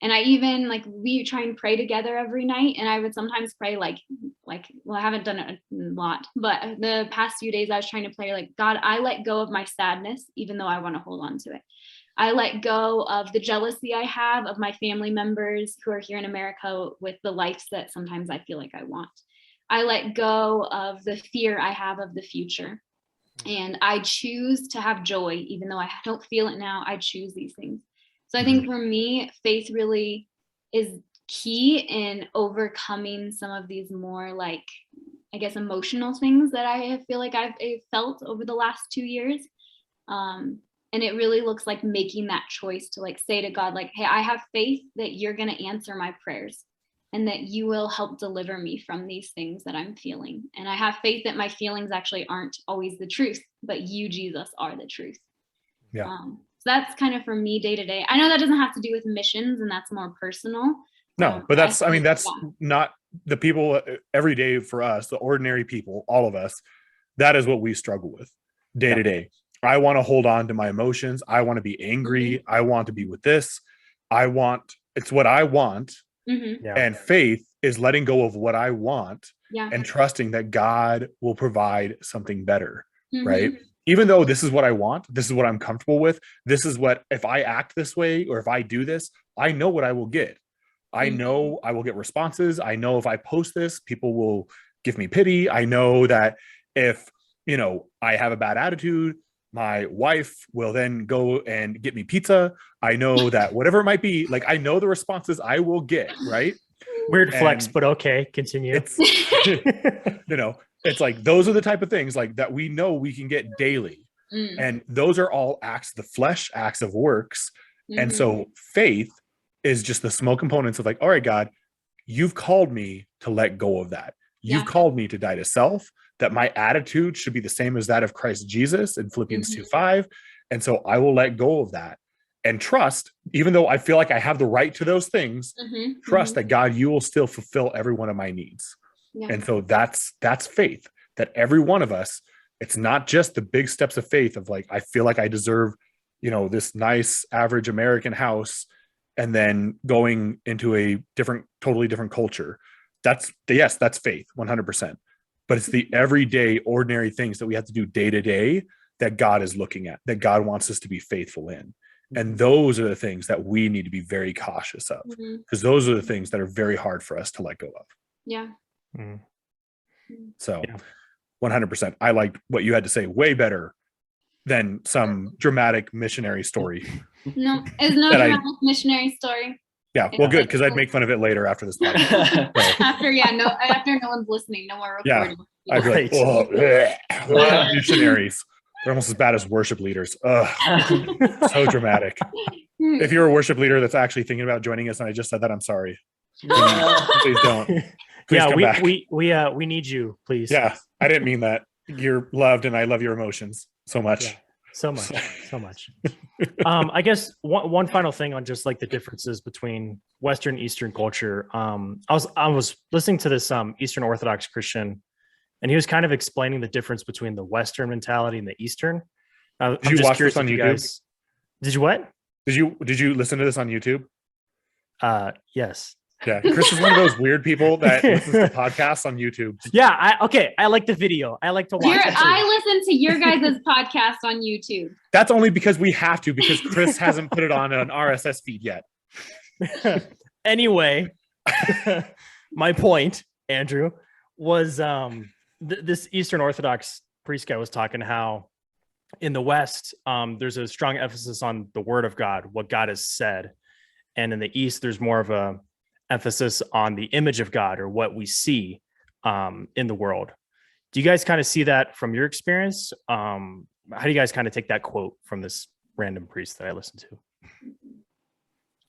And I even like, we try and pray together every night. And I would sometimes pray like, well, I haven't done it a lot, but the past few days I was trying to pray like, God, I let go of my sadness, even though I want to hold on to it. I let go of the jealousy I have of my family members who are here in America with the lives that sometimes I feel like I want. I let go of the fear I have of the future. And I choose to have joy, even though I don't feel it now. I choose these things. So I think for me, faith really is key in overcoming some of these more like, I guess, emotional things that I feel like I've felt over the last 2 years. And it really looks like making that choice to like say to God, like, hey, I have faith that you're going to answer my prayers and that you will help deliver me from these things that I'm feeling. And I have faith that my feelings actually aren't always the truth, but you, Jesus, are the truth. Yeah. So that's kind of for me day to day. I know that doesn't have to do with missions, and that's more personal. No, but that's not the people every day for us, the ordinary people, all of us. That is what we struggle with day to day. I want to hold on to my emotions. I want to be angry. I want to be with this. It's what I want. And faith is letting go of what I want and trusting that God will provide something better, right? Even though this is what I want, this is what I'm comfortable with, this is what, if I act this way or if I do this, I know what I will get. I know I will get responses. I know if I post this, people will give me pity. I know that if, you know, I have a bad attitude, my wife will then go and get me pizza. I know that whatever it might be, like, I know the responses I will get, right? Weird flex, but okay, continue. It's, you know, it's like, those are the type of things like that we know we can get daily. And those are all acts of the flesh, acts of works. And so faith is just the small components of like, all right, God, you've called me to let go of that. You've called me to die to self, that my attitude should be the same as that of Christ Jesus in Philippians 2:5. And so I will let go of that and trust, even though I feel like I have the right to those things, trust that God, you will still fulfill every one of my needs. And so that's faith, that every one of us, it's not just the big steps of faith of like, I feel like I deserve, you know, this nice average American house, and then going into a totally different culture. That's faith 100%. But it's the everyday ordinary things that we have to do day to day that God is looking at, that God wants us to be faithful in. And those are the things that we need to be very cautious of, because those are the things that are very hard for us to let go of. Yeah. Mhm. So Yeah. 100%. I liked what you had to say way better than some dramatic missionary story. No, it's no That I- dramatic missionary story. Yeah, well, good, because I'd make fun of it later after this podcast. So, After no one's listening, no more Yeah. recording. I'd be like, Right. oh, bleh. Missionaries. They're almost as bad as worship leaders. Ugh, so dramatic. If you're a worship leader that's actually thinking about joining us and I just said that, I'm sorry. Please don't. Please Yeah, come back. we need you, please. Yeah, I didn't mean that. You're loved and I love your emotions so much. Yeah, so much. I guess one final thing on just like the differences between Western Eastern culture. I was listening to this Eastern Orthodox Christian, and he was kind of explaining the difference between the Western mentality and the Eastern. I'm Did you just watch curious this on if you YouTube? guys did you what? Did you listen to this on YouTube? Yes. Yeah, Chris is one of those weird people that listens to podcasts on YouTube. Yeah, I like the video. I like to watch it too. I listen to your guys' podcast on YouTube. That's only because we have to, because Chris hasn't put it on an RSS feed yet. Anyway, my point, Andrew, was this Eastern Orthodox priest guy was talking how in the West, there's a strong emphasis on the word of God, what God has said. And in the East, there's more of a emphasis on the image of God or what we see in the world. Do you guys kind of see that from your experience? How do you guys kind of take that quote from this random priest that I listened to?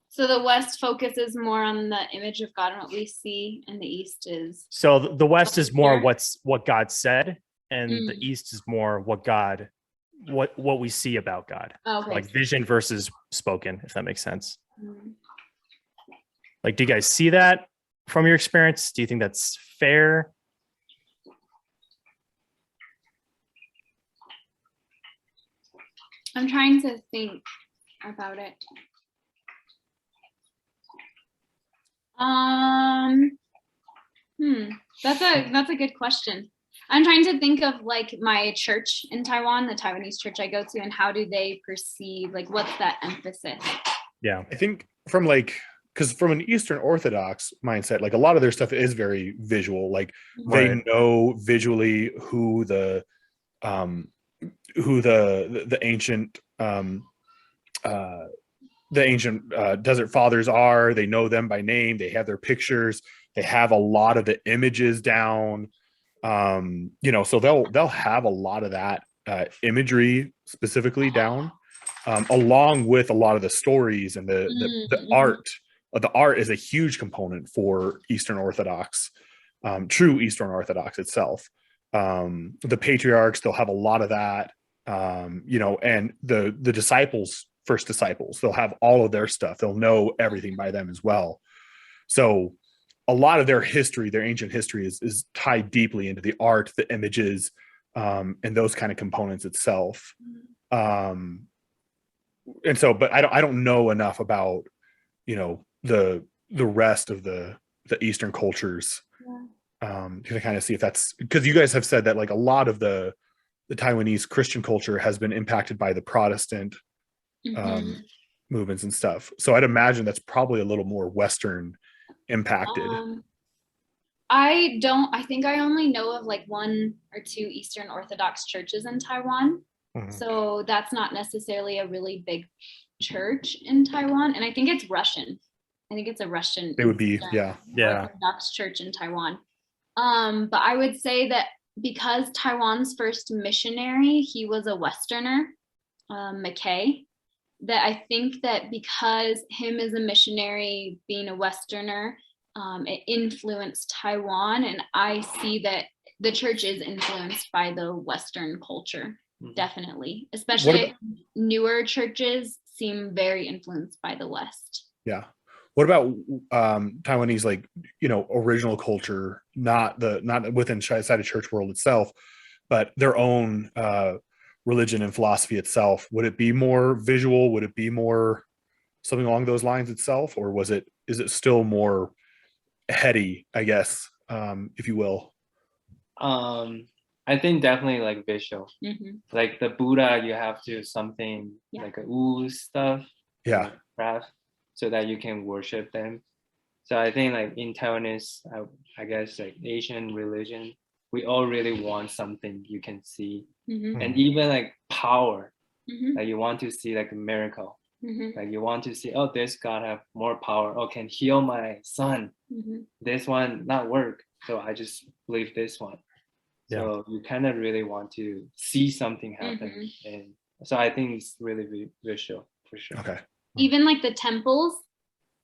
So the West focuses more on the image of God and what we see, and the East is. So the West is more Here? what God said, and the East is more what we see about God, Okay. like vision versus spoken, if that makes sense. Mm. Like, do you guys see that from your experience? Do you think that's fair? I'm trying to think about it. That's a good question. I'm trying to think of like my church in Taiwan, the Taiwanese church I go to, and how do they perceive, like, what's that emphasis? Yeah. I think because from an Eastern Orthodox mindset, like a lot of their stuff is very visual. Like they Right. know visually who the ancient desert fathers are. They know them by name. They have their pictures. They have a lot of the images down. So they'll have a lot of that imagery specifically down, along with a lot of the stories and the art. The art is a huge component for Eastern Orthodox, true Eastern Orthodox itself. The patriarchs, they'll have a lot of that, and the disciples, first disciples, they'll have all of their stuff. They'll know everything by them as well. So a lot of their history, their ancient history is tied deeply into the art, the images, and those kind of components itself. And so, but I don't know enough about, the rest of the Eastern cultures, to kind of see if that's, because you guys have said that like a lot of the Taiwanese Christian culture has been impacted by the Protestant movements and stuff. So I'd imagine that's probably a little more Western impacted. I think I only know of like 1 or 2 Eastern Orthodox churches in Taiwan. So that's not necessarily a really big church in Taiwan. And I think it's Russian. I think it's a Russian. It would be, yeah. Orthodox church in Taiwan. But I would say that because Taiwan's first missionary, he was a Westerner, McKay, that I think that because him as a missionary being a Westerner, it influenced Taiwan. And I see that the church is influenced by the Western culture, definitely, especially newer churches seem very influenced by the West. Yeah. What about Taiwanese, like, original culture, not within inside of church world itself, but their own religion and philosophy itself? Would it be more visual? Would it be more something along those lines itself? Or is it still more heady, I guess, if you will? I I think definitely like visual. Mhm. Like the Buddha, you have to something Yeah. like a ooze stuff. Yeah. Craft, so that you can worship them. So I think like in Taiwanese, I guess like Asian religion, we all really want something you can see, Mhm. and even like power. Mhm. Like you want to see like a miracle. Mhm. Like you want to see, oh, this God have more power. Oh, can heal my son. Mhm. This one not work. So I just believe this one. So you kind of really want to see something happen. And so I think it's really visual for sure. Okay. Even like the temples,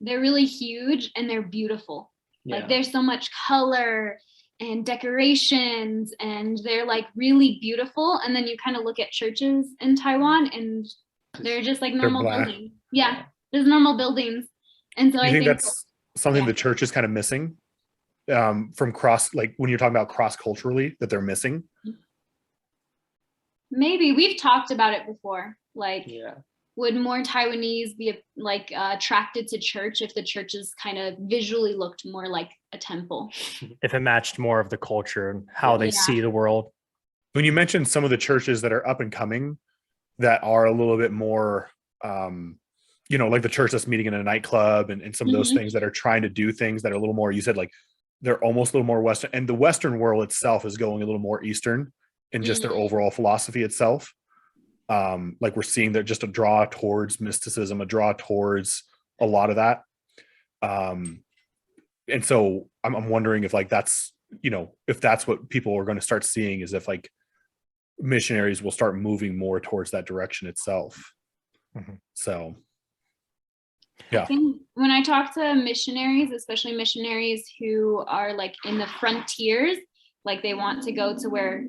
they're really huge and they're beautiful. Like Yeah. there's so much color and decorations and they're like really beautiful. And then you kind of look at churches in Taiwan and they're just like normal black. buildings. Yeah, there's normal buildings. And so You I think think that's something yeah. the church is kind of missing from cross, like when you're talking about cross culturally, that they're missing? Maybe we've talked about it before. Like, Yeah. would more Taiwanese be like attracted to church if the churches kind of visually looked more like a temple? If it matched more of the culture and how they Yeah. see the world. When you mentioned some of the churches that are up and coming that are a little bit more, like the church that's meeting in a nightclub and some of those things that are trying to do things that are a little more, you said like they're almost a little more Western, and the Western world itself is going a little more Eastern in just their overall philosophy itself. Like we're seeing that just a draw towards mysticism, a draw towards a lot of that. And so I'm wondering if like that's, if that's what people are going to start seeing, is if like missionaries will start moving more towards that direction itself. So I think when I talk to missionaries, especially missionaries who are like in the frontiers, like they want to go to where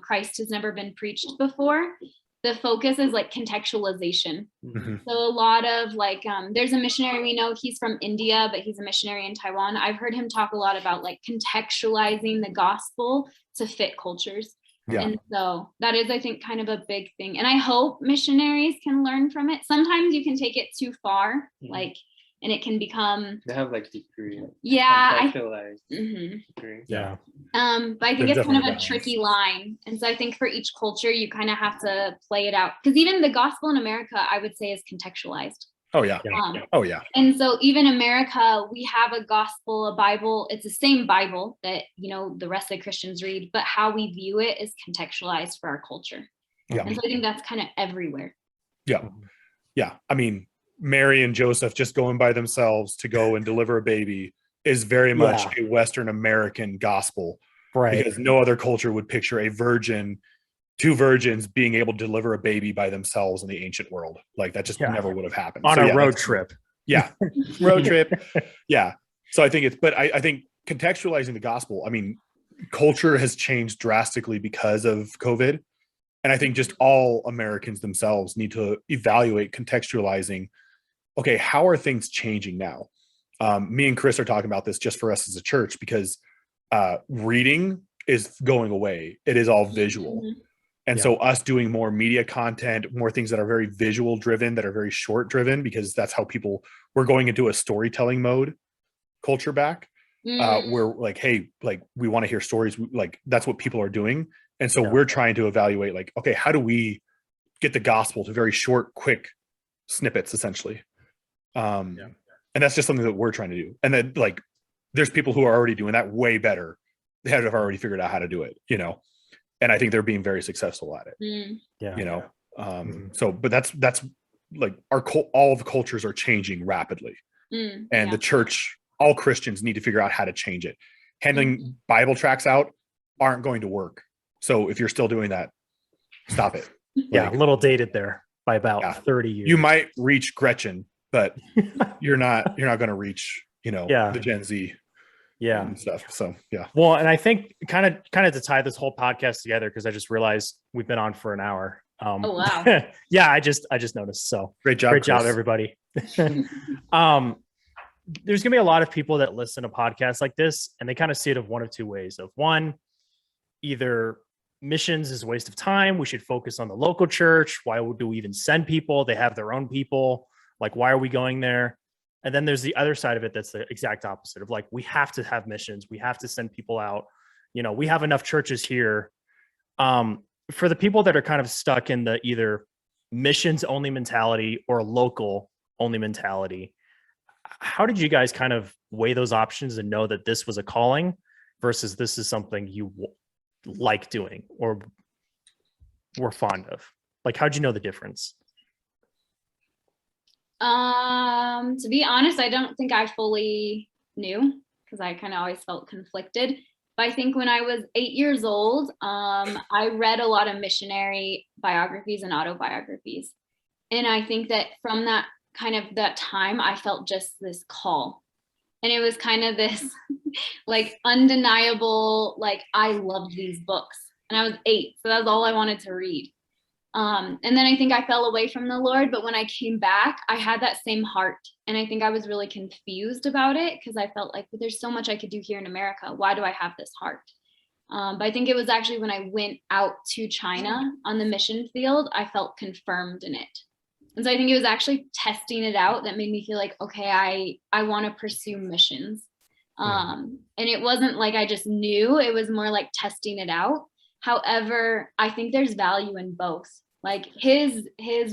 Christ has never been preached before, the focus is like contextualization. So a lot of like, there's a missionary we know, he's from India, but he's a missionary in Taiwan. I've heard him talk a lot about like contextualizing the gospel to fit cultures. Yeah. And so that is, I think, kind of a big thing. And I hope missionaries can learn from it. Sometimes you can take it too far, like, and it can become. They have like degree. Yeah. Degree. Yeah. But I think There's it's kind of definitely a balance. tricky line. And so I think for each culture, you kind of have to play it out. Because even the gospel in America, I would say, is contextualized. Oh yeah. Oh yeah. And so even America, we have a gospel, a Bible. It's the same Bible that, the rest of the Christians read, but how we view it is contextualized for our culture. Yeah. And so I think that's kind of everywhere. Yeah. Yeah. I mean, Mary and Joseph just going by themselves to go and deliver a baby is very much a Western American gospel, Right? Because no other culture would picture two virgins being able to deliver a baby by themselves in the ancient world. Like that just never would have happened. On a road trip. Yeah. Road trip. Yeah. So I think but I think contextualizing the gospel, I mean, culture has changed drastically because of COVID. And I think just all Americans themselves need to evaluate contextualizing, okay, how are things changing now? Me and Chris are talking about this just for us as a church, because reading is going away. It is all visual. And so us doing more media content, more things that are very visual driven, that are very short driven, because that's how we're going into a storytelling mode culture back. We're like, hey, like we want to hear stories. Like that's what people are doing. And so we're trying to evaluate like, okay, how do we get the gospel to very short, quick snippets, essentially? And that's just something that we're trying to do. And then like, there's people who are already doing that way better. They have already figured out how to do it, and I think they're being very successful at it. So, but that's like all of the cultures are changing rapidly, and the church, all Christians need to figure out how to change it. Handing Bible tracts out aren't going to work. So if you're still doing that, stop it. A little dated there by about 30 years. You might reach Gretchen, but you're not going to reach, the Gen Z. And stuff. So Well, and I think kind of to tie this whole podcast together, because I just realized we've been on for an hour. Oh wow. I just noticed. So great job, everybody. There's gonna be a lot of people that listen to podcasts like this, and they kind of see it of one of two ways. Of one, either missions is a waste of time. We should focus on the local church. Why do we even send people? They have their own people. Like, why are we going there? And then there's the other side of it that's the exact opposite of like, we have to have missions. We have to send people out. We have enough churches here. For the people that are kind of stuck in the either missions only mentality or local only mentality, how did you guys kind of weigh those options and know that this was a calling versus this is something you like doing or were fond of? Like, how'd you know the difference? To be honest, I don't think I fully knew because I kind of always felt conflicted. But I think when I was 8 years old, I read a lot of missionary biographies and autobiographies. And I think that from that kind of that time, I felt just this call. And it was kind of this like undeniable, like I loved these books. And I was 8, so that was all I wanted to read. And then I think I fell away from the Lord, but when I came back, I had that same heart. And I think I was really confused about it because I felt like, but there's so much I could do here in America. Why do I have this heart? But I think it was actually when I went out to China on the mission field, I felt confirmed in it. And so I think it was actually testing it out that made me feel like, okay, I want to pursue missions. And it wasn't like I just knew, it was more like testing it out. However, I think there's value in both. Like his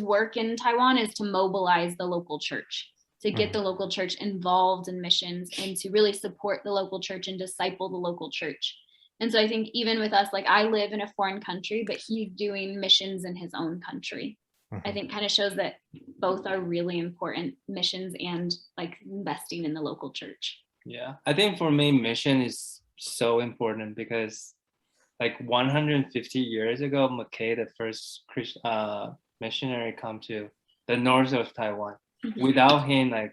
work in Taiwan is to mobilize the local church, to get the local church involved in missions and to really support the local church and disciple the local church. And so I think even with us, like I live in a foreign country, but he's doing missions in his own country. I think kind of shows that both are really important, missions and like investing in the local church. Yeah, I think for me, mission is so important because like 150 years ago, McKay, the first missionary, come to the north of Taiwan. Without him, like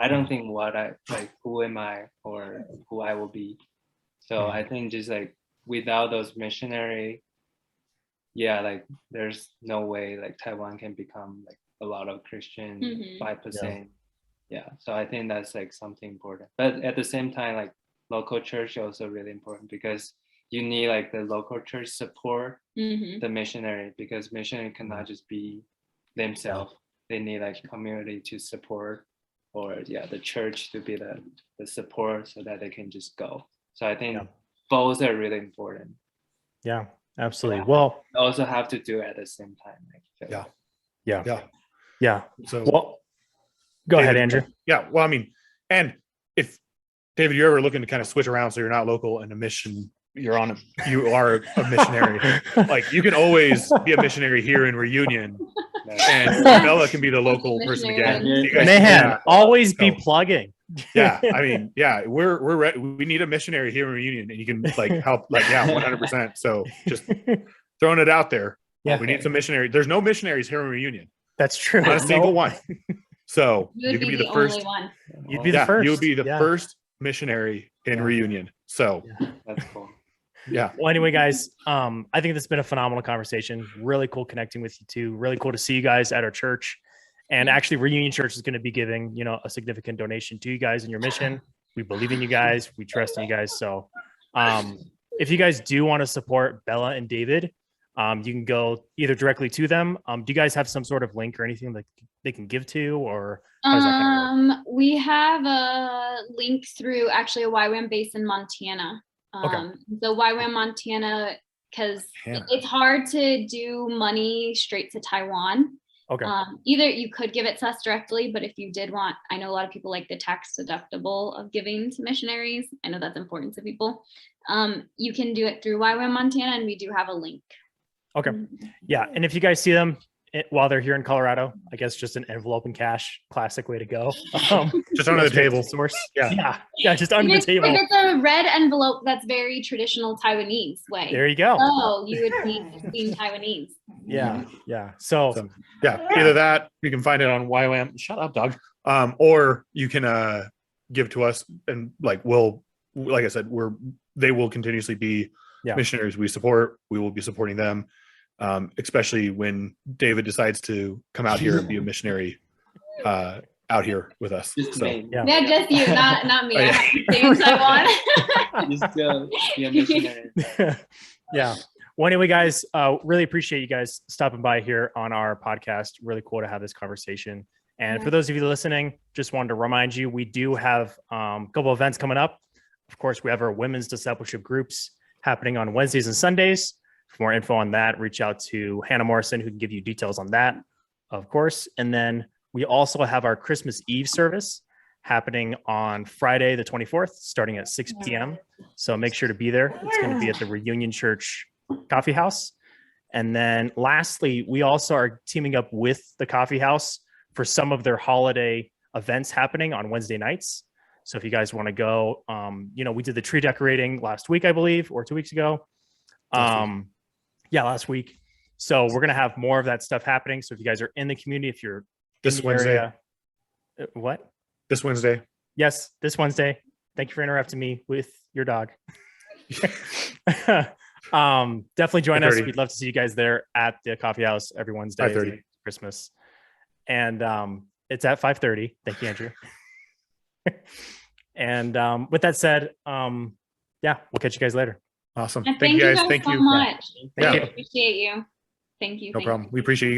I don't think who am I or who I will be. So I think just like without those missionary, like there's no way like Taiwan can become like a lot of Christian 5%. Yeah, so I think that's like something important. But at the same time, like local church also really important because you need like the local church support the missionary because missionary cannot just be themselves. They need like community to support or the church to be the support so that they can just go. So I think both are really important. Yeah, absolutely. Well, also have to do it at the same time. Yeah. So well, go ahead, Andrew. Yeah. Well, I mean, and if David, you're ever looking to kind of switch around so you're not local in a mission, you are a missionary. Like you can always be a missionary here in Reunion, and Bella can be the local person again. Man, always be plugging. Yeah, I mean, we're ready. We need a missionary here in Reunion, and you can like help. Like, 100%. So just throwing it out there. Yeah, we need some missionary. There's no missionaries here in Reunion. That's true. Not a single one. So you can be the first one. You'd be the first. You would be the first missionary in Reunion. So that's cool. Yeah. Well, anyway, guys, I think this has been a phenomenal conversation. Really cool connecting with you too. Really cool to see you guys at our church. And actually, Reunion Church is going to be giving, a significant donation to you guys in your mission. We believe in you guys. We trust in you guys. So if you guys do want to support Bella and David, you can go either directly to them. Do you guys have some sort of link or anything that they can give to, or how does that kind of work? We have a link through actually a YWAM base in Montana. So YWAM Montana, because it's hard to do money straight to Taiwan. Either you could give it to us directly, but if you did want, I know a lot of people like the tax deductible of giving to missionaries. I know that's important to people. You can do it through YWAM Montana, and we do have a link. Yeah. And if you guys see them while they're here in Colorado, I guess just an envelope and cash, classic way to go. Just under the table. Source. Yeah. Just under the table. If it's a red envelope, that's very traditional Taiwanese way. There you go. Oh, you would be being Taiwanese. Yeah. So either that, you can find it on YWAM. Shut up, dog. Or you can give to us, and like I said, they will continuously be missionaries we support. We will be supporting them. Especially when David decides to come out here and be a missionary out here with us. Just you, not me. In Taiwan. Just be a missionary. Well, anyway, guys, really appreciate you guys stopping by here on our podcast. Really cool to have this conversation. And for those of you listening, just wanted to remind you, we do have a couple events coming up. Of course, we have our women's discipleship groups happening on Wednesdays and Sundays. For more info on that, reach out to Hannah Morrison, who can give you details on that, of course. And then we also have our Christmas Eve service happening on Friday, the 24th, starting at 6 p.m. So make sure to be there. It's going to be at the Reunion Church Coffee House. And then lastly, we also are teaming up with the Coffee House for some of their holiday events happening on Wednesday nights. So if you guys want to go, we did the tree decorating last week, I believe, or 2 weeks ago. Last week. So we're going to have more of that stuff happening. So if you guys are in the community, if you're This Wednesday. What? This Wednesday. Yes, this Wednesday. Thank you for interrupting me with your dog. Definitely join us. 5:30. We'd love to see you guys there at the coffee house every Wednesday. 5:30. Christmas. And it's at 5:30. Thank you, Andrew. And with that said, we'll catch you guys later. Awesome. And Thank you guys. Thank so you. much. Thank I you. appreciate you. Thank you. No thank problem. you. We appreciate you